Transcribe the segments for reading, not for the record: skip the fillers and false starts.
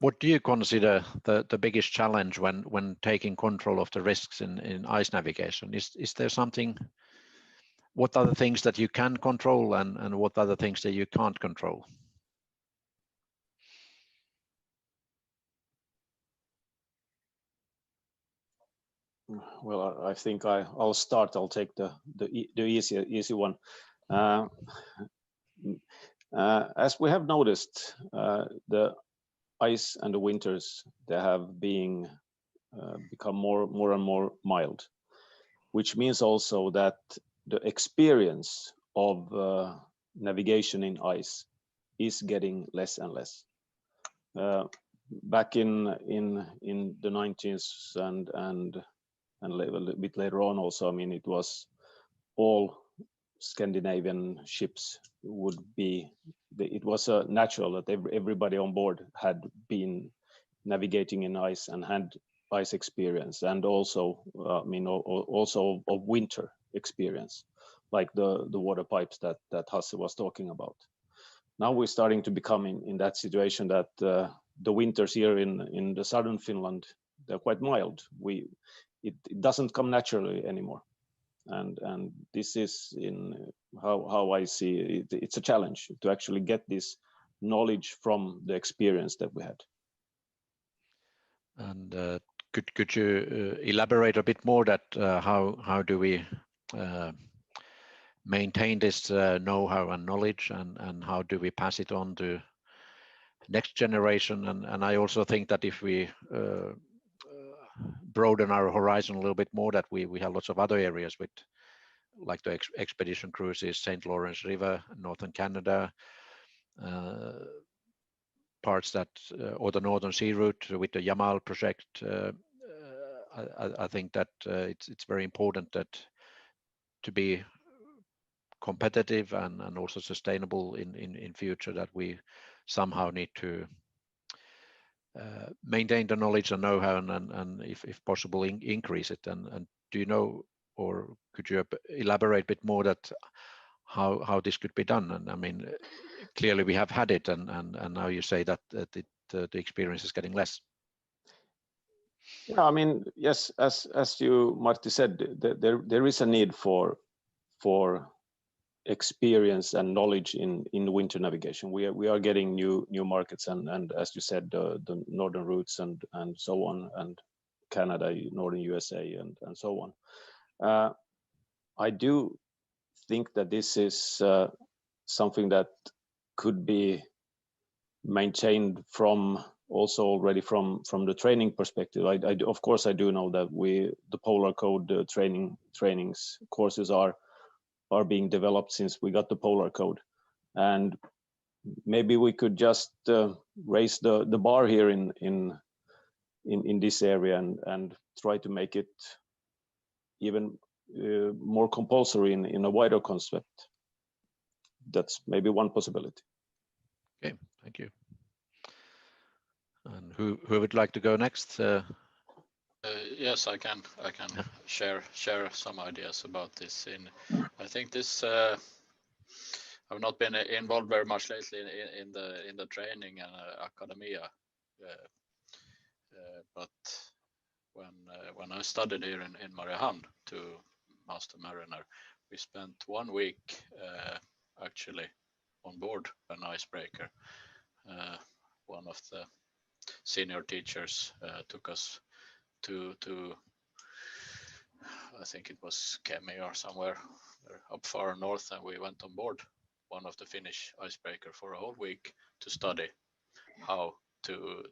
What do you consider the biggest challenge when taking control of the risks in ice navigation? Is there something? What are the things that you can control, and what are the things that you can't control? Well, I think I'll start. I'll take the easy one. As we have noticed, the ice and the winters, they have become more and more mild, which means also that the experience of navigation in ice is getting less and less. Back in the 90s and a little bit later on also, I mean, it was all Scandinavian ships would be, it was natural that everybody on board had been navigating in ice and had ice experience, and also I mean also of winter experience, like the water pipes that Hasse was talking about. Now we're starting to become in that situation that the winters here in the southern Finland, they're quite mild. It doesn't come naturally anymore, and this is in how I see it. It's a challenge to actually get this knowledge from the experience that we had. And could you elaborate a bit more that how do we maintain this know-how and knowledge, and how do we pass it on to next generation? And I also think that if we broaden our horizon a little bit more, that we have lots of other areas with, like the expedition cruises, St. Lawrence River, northern Canada, parts that or the Northern Sea Route with the Yamal project. I think that it's very important that to be competitive and also sustainable in future, that we somehow need to maintain the knowledge and know-how, and if possible increase it. And do you know, or could you elaborate a bit more that how this could be done? And I mean, clearly we have had it, and now you say that the experience is getting less. Yeah, I mean, yes, as you, Martti, said, there is a need for experience and knowledge in winter navigation. We are getting new markets, and as you said, the northern routes and so on, and Canada, northern USA, and so on. I do think that this is something that could be maintained from also already from the training perspective. Of course I do know that the Polar Code trainings courses are being developed since we got the Polar Code, and maybe we could just raise the bar here in this area and try to make it even more compulsory in a wider concept. That's maybe one possibility. Okay, thank you. And who would like to go next? Yes, I can share some ideas about this. I think this I've not been involved very much lately in the training and academia, but when I studied here in Mariehamn to Master Mariner, we spent 1 week actually on board an icebreaker. One of the senior teachers took us to I think it was Kemi or somewhere up far north, and we went on board one of the Finnish icebreaker for a whole week to study how to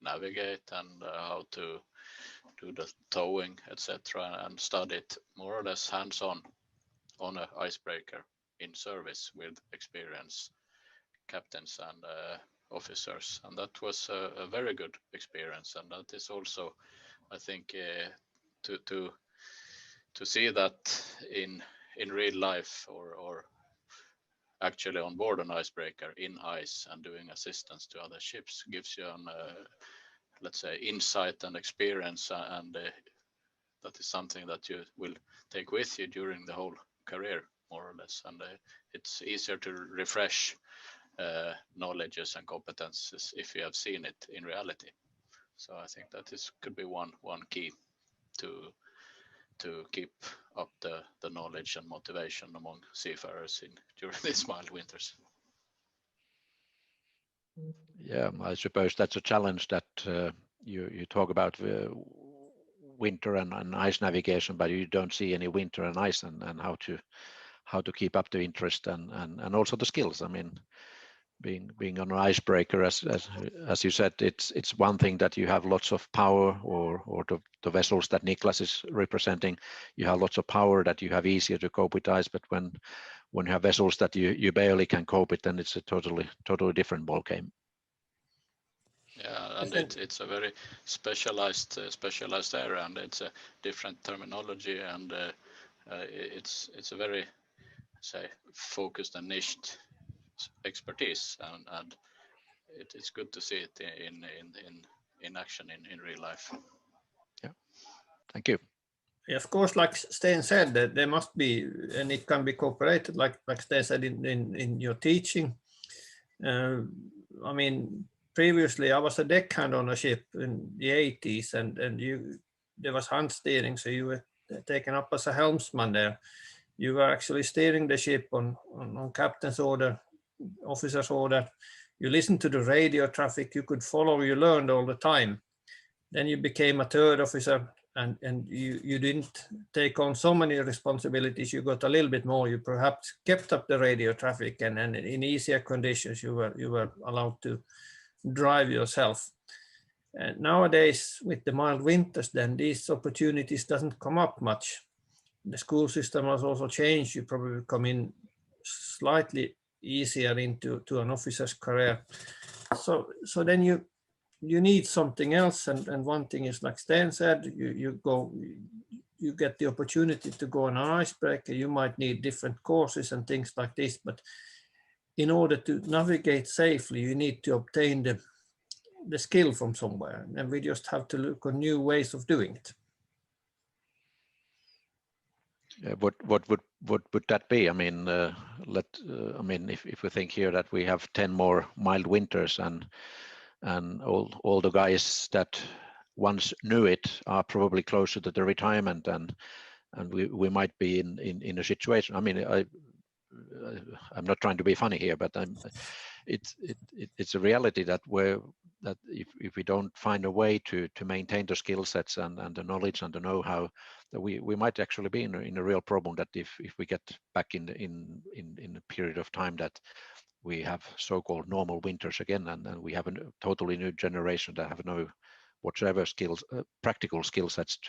navigate and how to do the towing, etc., and study it more or less hands-on on an icebreaker in service with experienced captains and officers, and that was a very good experience. And that is also, I think, to see that in real life, or actually on board an icebreaker in ice and doing assistance to other ships, gives you an let's say insight and experience, and that is something that you will take with you during the whole career, more or less, and it's easier to refresh knowledges and competences if you have seen it in reality. So I think that this could be one key to keep up the knowledge and motivation among seafarers during these mild winters. Yeah, I suppose that's a challenge that you talk about winter and ice navigation, but you don't see any winter and ice and how to keep up the interest and also the skills. I mean, being on an icebreaker, as you said, it's one thing that you have lots of power, or the vessels that Niklas is representing, you have lots of power that you have easier to cope with ice. But when you have vessels that you barely can cope with, then it's a totally different ball game. Yeah, and it's a very specialized area, and it's a different terminology, and it's a very, say, focused and niched expertise, and it's good to see it in action in real life. Yeah, thank you. Yeah, of course, like Sten said, that there must be, and it can be cooperated, like Sten said in your teaching. I mean, previously I was a deckhand on a ship in the 80s, and there was hand steering, so you were taken up as a helmsman there. You were actually steering the ship on captain's order, officer's order. You listened to the radio traffic, you could follow, you learned all the time. Then you became a third officer, and you didn't take on so many responsibilities. You got a little bit more. You perhaps kept up the radio traffic, and in easier conditions you were allowed to drive yourself. And nowadays, with the mild winters, then these opportunities doesn't come up much. The school system has also changed. You probably come in slightly easier into an officer's career. So then you need something else, and one thing is, like Sten said, you get the opportunity to go on an icebreaker. You might need different courses and things like this, but in order to navigate safely, you need to obtain the skill from somewhere, and we just have to look on new ways of doing it. What would that be? I mean, I mean, if we think here that we have 10 more mild winters, and all the guys that once knew it are probably closer to the retirement, and we might be in a situation. I mean, I'm not trying to be funny here, but it's a reality that if we don't find a way to maintain the skill sets and the knowledge and the know-how, that we might actually be in a real problem. That if we get back in a period of time that we have so-called normal winters again, and we have a totally new generation that have no whatsoever skills, practical skill sets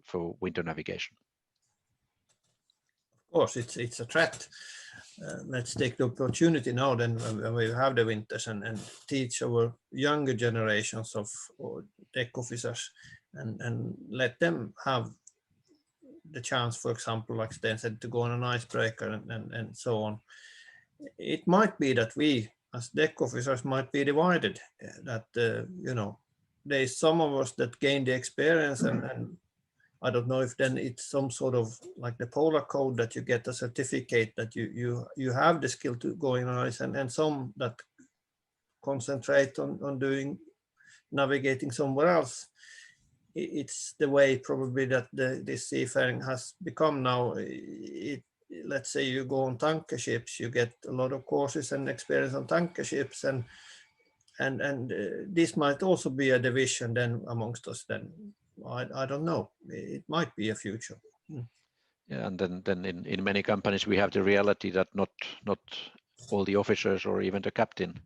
for winter navigation. Of course, it's a threat. Let's take the opportunity now then when we have the winters and teach our younger generations of deck officers and let them have the chance, for example, like Sten said, to go on an icebreaker and so on. It might be that we as deck officers might be divided, that you know, there's some of us that gain the experience, and I don't know if then it's some sort of like the polar code that you get a certificate that you have the skill to go in ice, and some that concentrate on doing navigating somewhere else. It's the way probably that this seafaring has become now. Let's say you go on tanker ships, you get a lot of courses and experience on tanker ships, and this might also be a division then amongst us. Then I don't know. It might be a future. Yeah, and then in many companies we have the reality that not all the officers or even the captain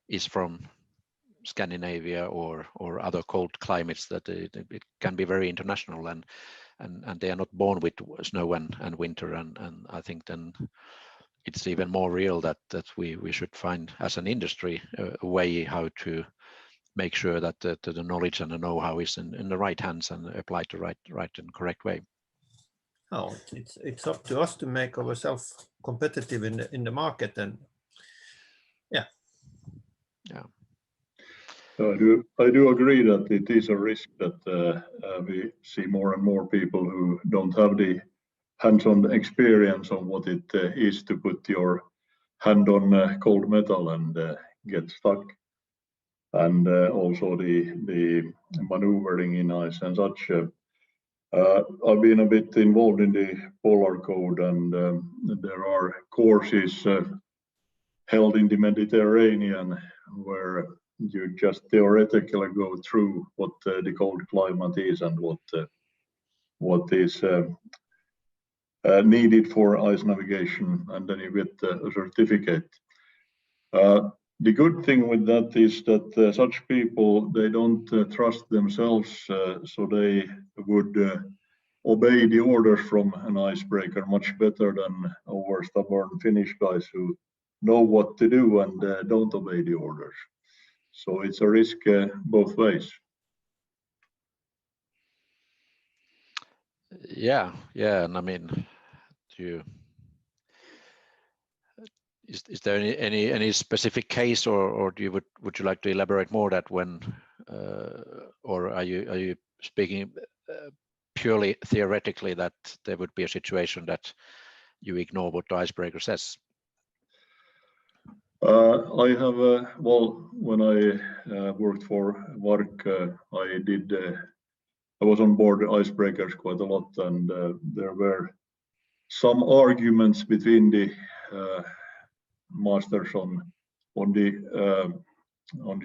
is from Scandinavia or other cold climates. That it can be very international, and they are not born with snow and winter, and I think then it's even more real that we should find as an industry a way how to make sure that the knowledge and the know-how is in the right hands and applied the right and correct way. Oh, it's up to us to make ourselves competitive in the market, and yeah. I do agree that it is a risk that we see more and more people who don't have the hands-on experience on what it is to put your hand on cold metal and get stuck, and also the maneuvering in ice and such. I've been a bit involved in the Polar Code, and there are courses held in the Mediterranean where you just theoretically go through what the cold climate is and what is needed for ice navigation, and then you get a certificate. The good thing with that is that such people, they don't trust themselves, so they would obey the orders from an icebreaker much better than our stubborn Finnish guys who know what to do and don't obey the orders. So it's a risk both ways. Yeah, and I mean, is there any specific case, or would you like to elaborate more that when, or are you speaking purely theoretically that there would be a situation that you ignore what the icebreaker says? I have well, when I worked for Vark, I was on board icebreakers quite a lot, and there were some arguments between the masters on the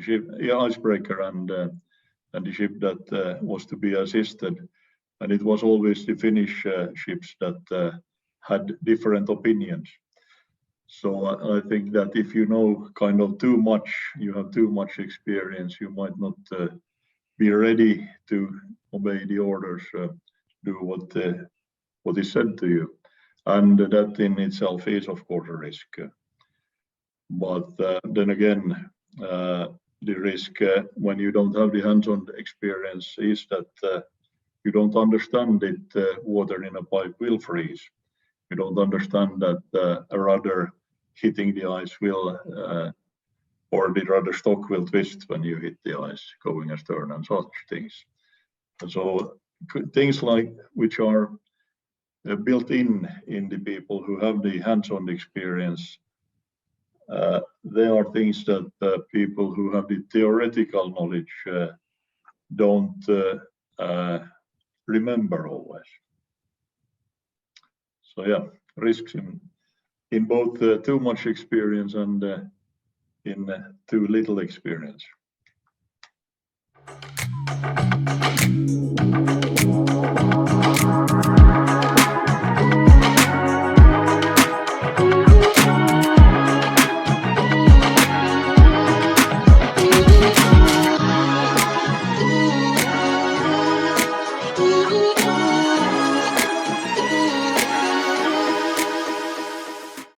ship, icebreaker, and the ship that was to be assisted, and it was always the Finnish ships that had different opinions. So I think that if you know kind of too much, you have too much experience, you might not be ready to obey the orders, do what is said to you, and that in itself is of course a risk. But then again, the risk when you don't have the hands-on experience is that you don't understand it. Water in a pipe will freeze. You don't understand that a rudder hitting the ice will, or the rudder stock will twist when you hit the ice going astern and such things. So things like which are built in the people who have the hands-on experience, they are things that people who have the theoretical knowledge don't remember always. So yeah, risks in both too much experience and in too little experience.